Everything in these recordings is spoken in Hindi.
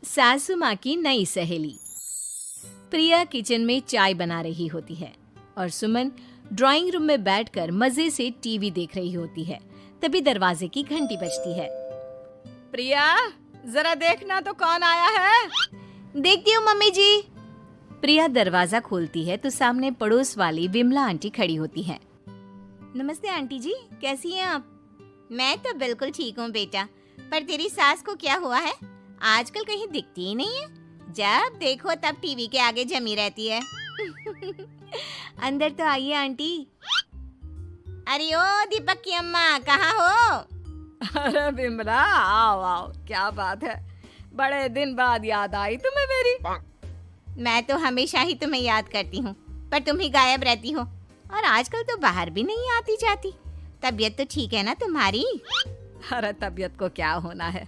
सासू माँ की नई सहेली। प्रिया किचन में चाय बना रही होती है और सुमन ड्राइंग रूम में बैठकर मजे से टीवी देख रही होती है। तभी दरवाजे की घंटी बजती है। प्रिया, जरा देखना तो कौन आया है। देखती हूँ मम्मी जी। प्रिया दरवाजा खोलती है तो सामने पड़ोस वाली विमला आंटी खड़ी होती है। नमस्ते आंटी जी, कैसी हैं आप? मैं तो बिल्कुल ठीक हूँ बेटा, पर तेरी सास को क्या हुआ है? आजकल कहीं दिखती ही नहीं है। जब देखो तब टीवी के आगे जमी रहती है। अंदर तो आइए आंटी। अरे ओ दीपक की अम्मा, कहाँ हो? अरे विमला, आओ आओ, क्या बात है, बड़े दिन बाद याद आई तुम्हें मेरी। मैं तो हमेशा ही तुम्हें याद करती हूँ, पर तुम ही गायब रहती हो और आजकल तो बाहर भी नहीं आती जाती। तबीयत तो ठीक है ना तुम्हारी? अरे तबीयत को क्या होना है,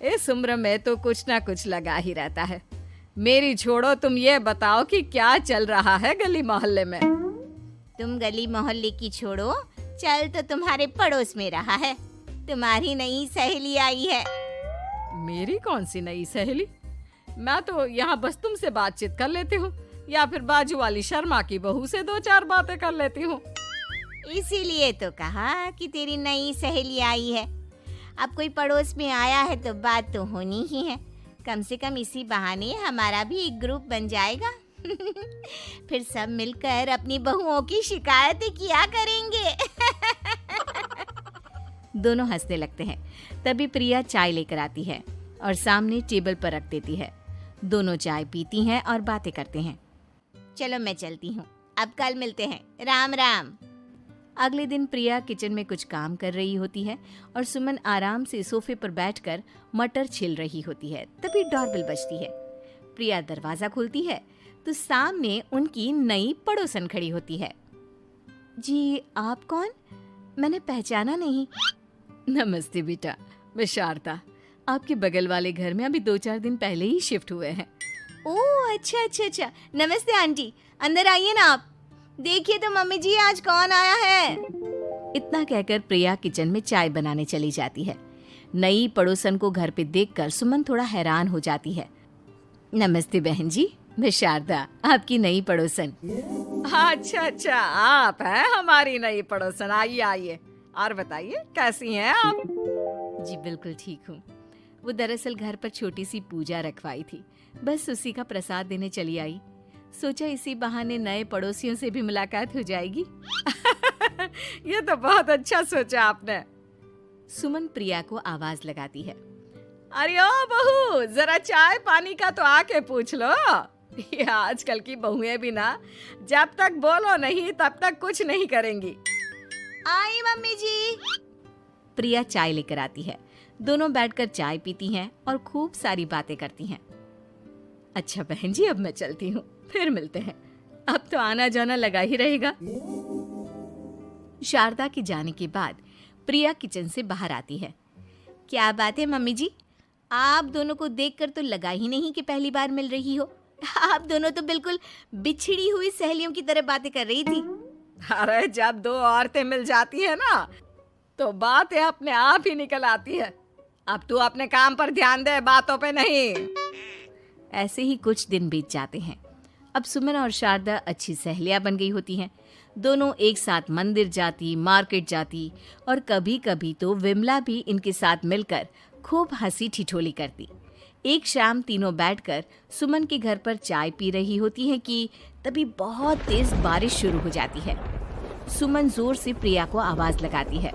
इस उम्र में तो कुछ ना कुछ लगा ही रहता है। मेरी छोड़ो, तुम ये बताओ कि क्या चल रहा है गली मोहल्ले में। तुम गली मोहल्ले की छोड़ो, चल तो तुम्हारे पड़ोस में रहा है। तुम्हारी नई सहेली आई है। मेरी कौन सी नई सहेली? मैं तो यहाँ बस तुमसे बातचीत कर लेती हूँ या फिर बाजू वाली शर्मा की बहू से दो चार बातें कर लेती हूँ। इसीलिए तो कहा कि तेरी नई सहेली आई है। अब कोई पड़ोस में आया है तो बात तो होनी ही है। कम से कम इसी बहाने हमारा भी एक ग्रुप बन जाएगा। फिर सब मिलकर अपनी बहुओं की शिकायतें किया करेंगे। दोनों हंसने लगते हैं। तभी प्रिया चाय लेकर आती है और सामने टेबल पर रख देती है। दोनों चाय पीती हैं और बातें करते हैं। चलो मैं चलती हूँ, अब कल मिलते हैं। राम राम। अगले दिन प्रिया किचन में कुछ काम कर रही होती है और सुमन आराम से सोफे पर बैठकर मटर छिल रही होती है। तभी डोरबेल बजती है। प्रिया दरवाजा खोलती है तो सामने उनकी नई पड़ोसन खड़ी होती है। जी, आप कौन? मैंने पहचाना नहीं। नमस्ते बेटा, मैं शारदा, आपके बगल वाले घर में अभी 2-4 दिन पहले ही शिफ्ट हुए हैं। ओह अच्छा अच्छा अच्छा, नमस्ते आंटी, अंदर आइए ना आप। देखिए तो मम्मी जी, आज कौन आया है। इतना कहकर प्रिया किचन में चाय बनाने चली जाती है। नई पड़ोसन को घर पे देखकर सुमन थोड़ा हैरान हो जाती है। नमस्ते बहन जी, मैं शारदा, आपकी नई पड़ोसन। अच्छा अच्छा, आप हैं हमारी नई पड़ोसन। आइए आइए, और बताइए कैसी हैं आप? जी बिल्कुल ठीक हूँ। वो दरअसल घर पर छोटी सी पूजा रखवाई थी, बस उसी का प्रसाद देने चली आई। सोचा इसी बहाने नए पड़ोसियों से भी मुलाकात हो जाएगी। ये तो बहुत अच्छा सोचा आपने। सुमन प्रिया को आवाज लगाती है। अरे ओ बहू, जरा चाय पानी का तो आके पूछ लो। ये आजकल की बहुएं भी ना, जब तक बोलो नहीं तब तक कुछ नहीं करेंगी। आई मम्मी जी। प्रिया चाय लेकर आती है। दोनों बैठकर चाय पीती हैं और खूब सारी बातें करती हैं। अच्छा बहन जी, अब मैं चलती हूँ, फिर मिलते हैं। अब तो आना जाना लगा ही रहेगा। शारदा के जाने के बाद प्रिया किचन से बाहर आती है। क्या बात है मम्मी जी, आप दोनों को देखकर तो लगा ही नहीं कि पहली बार मिल रही हो। आप दोनों तो बिल्कुल बिछड़ी हुई सहेलियों की तरह बातें कर रही थी। अरे जब दो औरतें मिल जाती है ना, तो बातें अपने आप ही निकल आती है। अब तू अपने काम पर ध्यान दे, बातों पे नहीं। ऐसे ही कुछ दिन बीत जाते हैं। अब सुमन और शारदा अच्छी सहेलियां बन गई होती हैं। दोनों एक साथ मंदिर जाती, मार्केट जाती और कभी कभी तो विमला भी इनके साथ मिलकर खूब हंसी ठिठोली करती। एक शाम तीनों बैठकर सुमन के घर पर चाय पी रही होती हैं कि तभी बहुत तेज बारिश शुरू हो जाती है। सुमन जोर से प्रिया को आवाज लगाती है।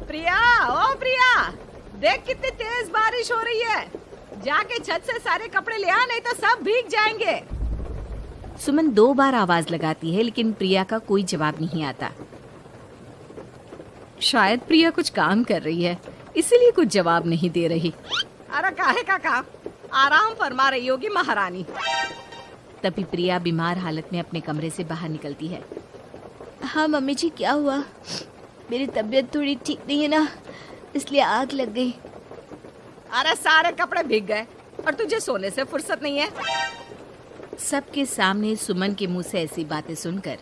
प्रिया, ओ प्रिया, देख कितनी तेज बारिश हो रही है। जाके छत से सारे कपड़े ले आ, नहीं तो सब भीग जाएंगे। सुमन 2 बार आवाज लगाती है लेकिन प्रिया का कोई जवाब नहीं आता। शायद प्रिया कुछ काम कर रही है, इसीलिए कुछ जवाब नहीं दे रही। अरे काहे का काम, आराम फरमा रही होगी महारानी। तभी प्रिया बीमार हालत में अपने कमरे से बाहर निकलती है। हाँ मम्मी जी, क्या हुआ? मेरी तबीयत थोड़ी ठीक नहीं है ना, इसलिए आग लग गई। अरे सारे कपड़े भीग गए और तुझे सोने से फुर्सत नहीं है। सबके सामने सुमन के मुंह से ऐसी बातें सुनकर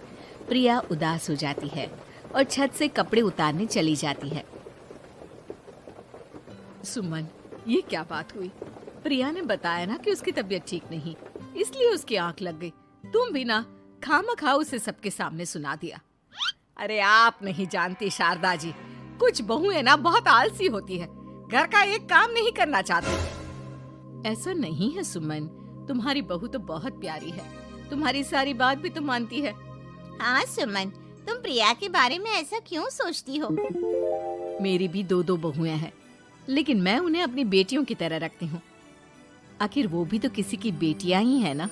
प्रिया उदास हो जाती है और छत से कपड़े उतारने चली जाती है। सुमन, ये क्या बात हुई? प्रिया ने बताया ना कि उसकी तबीयत ठीक नहीं, इसलिए उसकी आंख लग गई। तुम भी ना खामखा उसे सबके सामने सुना दिया। अरे आप नहीं जानती शारदा जी, कुछ बहुएं ना बहुत आलसी होती है, घर का एक काम नहीं करना चाहती। ऐसा नहीं है सुमन, तुम्हारी बहू तो बहुत प्यारी है, तुम्हारी सारी बात भी तो मानती है। हाँ सुमन, तुम प्रिया के बारे में ऐसा क्यों सोचती हो? मेरी भी दो बहुएं हैं, लेकिन मैं उन्हें अपनी बेटियों की तरह रखती हूँ। आखिर वो भी तो किसी की बेटियां ही है ना।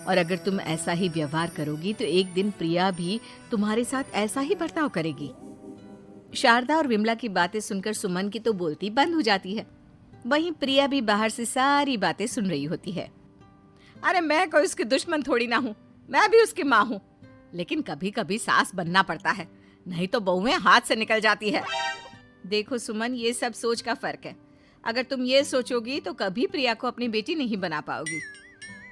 और अगर तुम ऐसा ही व्यवहार करोगी तो एक दिन प्रिया भी तुम्हारे साथ ऐसा ही बर्ताव करेगी। शारदा और विमला की बातें सुनकर सुमन की तो बोलती बंद हो जाती है। वहीं प्रिया भी बाहर से सारी बातें सुन रही होती है। अरे मैं कोई उसकी दुश्मन थोड़ी ना हूँ, मैं भी उसकी माँ हूँ, लेकिन कभी कभी सास बनना पड़ता है, नहीं तो बहुएं हाथ से निकल जाती है। देखो सुमन, ये सब सोच का फर्क है। अगर तुम ये सोचोगी तो कभी प्रिया को अपनी बेटी नहीं बना पाओगी।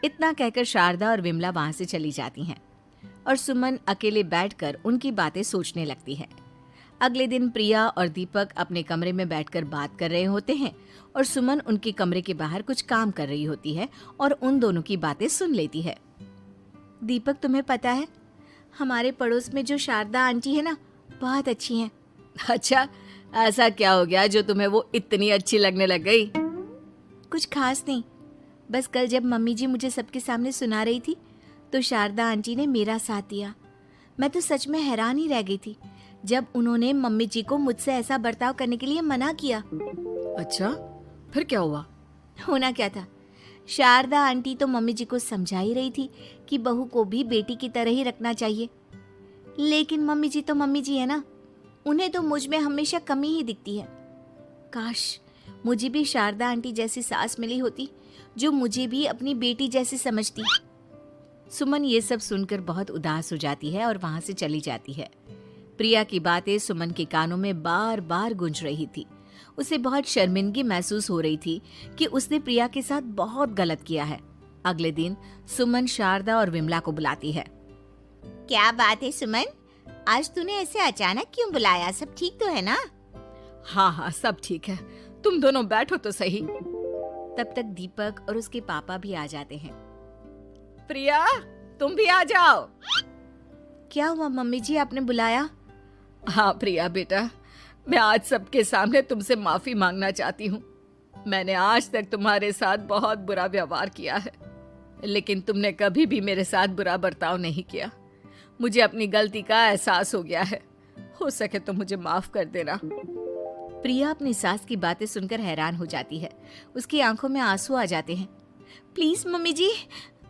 इतना कहकर शारदा और विमला वहां से चली जाती हैं और सुमन अकेले बैठकर उनकी बातें सोचने लगती है। अगले दिन प्रिया और दीपक अपने कमरे में बैठकर बात कर रहे होते हैं और सुमन उनके कमरे के बाहर कुछ काम कर रही होती है और उन दोनों की बातें सुन लेती है। दीपक, तुम्हें पता है हमारे पड़ोस में जो शारदा आंटी है ना, बहुत अच्छी हैं। अच्छा, ऐसा क्या हो गया जो तुम्हें वो इतनी अच्छी लगने लग गई? कुछ खास नहीं, बस कल जब मम्मी जी मुझे सबके सामने सुना रही थी तो शारदा आंटी ने मेरा साथ दिया। मैं तो सच में हैरान ही रह गई थी जब उन्होंने मम्मी जी को मुझसे ऐसा बर्ताव करने के लिए मना किया। अच्छा, फिर क्या हुआ? होना क्या था, शारदा आंटी तो मम्मी जी को समझा ही रही थी कि बहू को भी बेटी की तरह ही रखना चाहिए, लेकिन मम्मी जी तो मम्मी जी है ना, उन्हें तो मुझ में हमेशा कमी ही दिखती है। काश मुझे भी शारदा आंटी जैसी सास मिली होती जो मुझे भी अपनी बेटी जैसी समझती। सुमन ये सब सुनकर बहुत उदास हो जाती है और वहां से चली जाती है। प्रिया की बातें सुमन के कानों में बार बार गूंज रही थी। उसे बहुत शर्मिंदगी महसूस हो रही थी कि उसने प्रिया के साथ बहुत गलत किया है। अगले दिन सुमन शारदा और विमला को बुलाती है। क्या बात है सुमन, आज तूने ऐसे अचानक क्यों बुलाया? सब ठीक तो है ना? हाँ, सब ठीक है, तुम दोनों बैठो तो सही। तब तक दीपक और उसके पापा भी आ जाते हैं। प्रिया, तुम भी आ जाओ। क्या हुआ मम्मी जी, आपने बुलाया? हाँ प्रिया बेटा, मैं आज सबके सामने तुमसे माफी मांगना चाहती हूँ। मैंने आज तक तुम्हारे साथ बहुत बुरा व्यवहार किया है, लेकिन तुमने कभी भी मेरे साथ बुरा बर्ताव नहीं किया। मुझे अपनी गलती का एहसास हो गया है, हो सके तो मुझे माफ कर देना। प्रिया अपनी सास की बातें सुनकर हैरान हो जाती है। उसकी आंखों में आंसू आ जाते हैं। प्लीज मम्मी जी,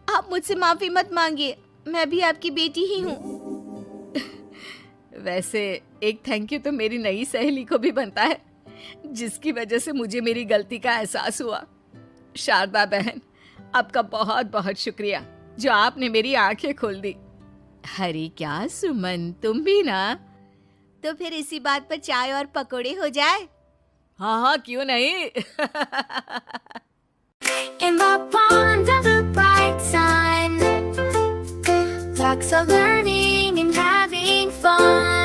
आप मुझसे माफी मत मांगिए, मैं भी आपकी बेटी ही हूँ। वैसे एक थैंक यू तो मेरी नई सहेली को भी बनता है, जिसकी वजह से मुझे मेरी गलती का एहसास हुआ। शारदा बहन, आपका बहुत बहुत शुक्रिया जो आपने मेरी आंखें खोल दी। अरे क्या सुमन, तुम भी ना। तो फिर इसी बात पर चाय और पकोड़े हो जाए? हाँ, क्यों नहीं। In the pond of the bright sun, ducks are learning and having fun.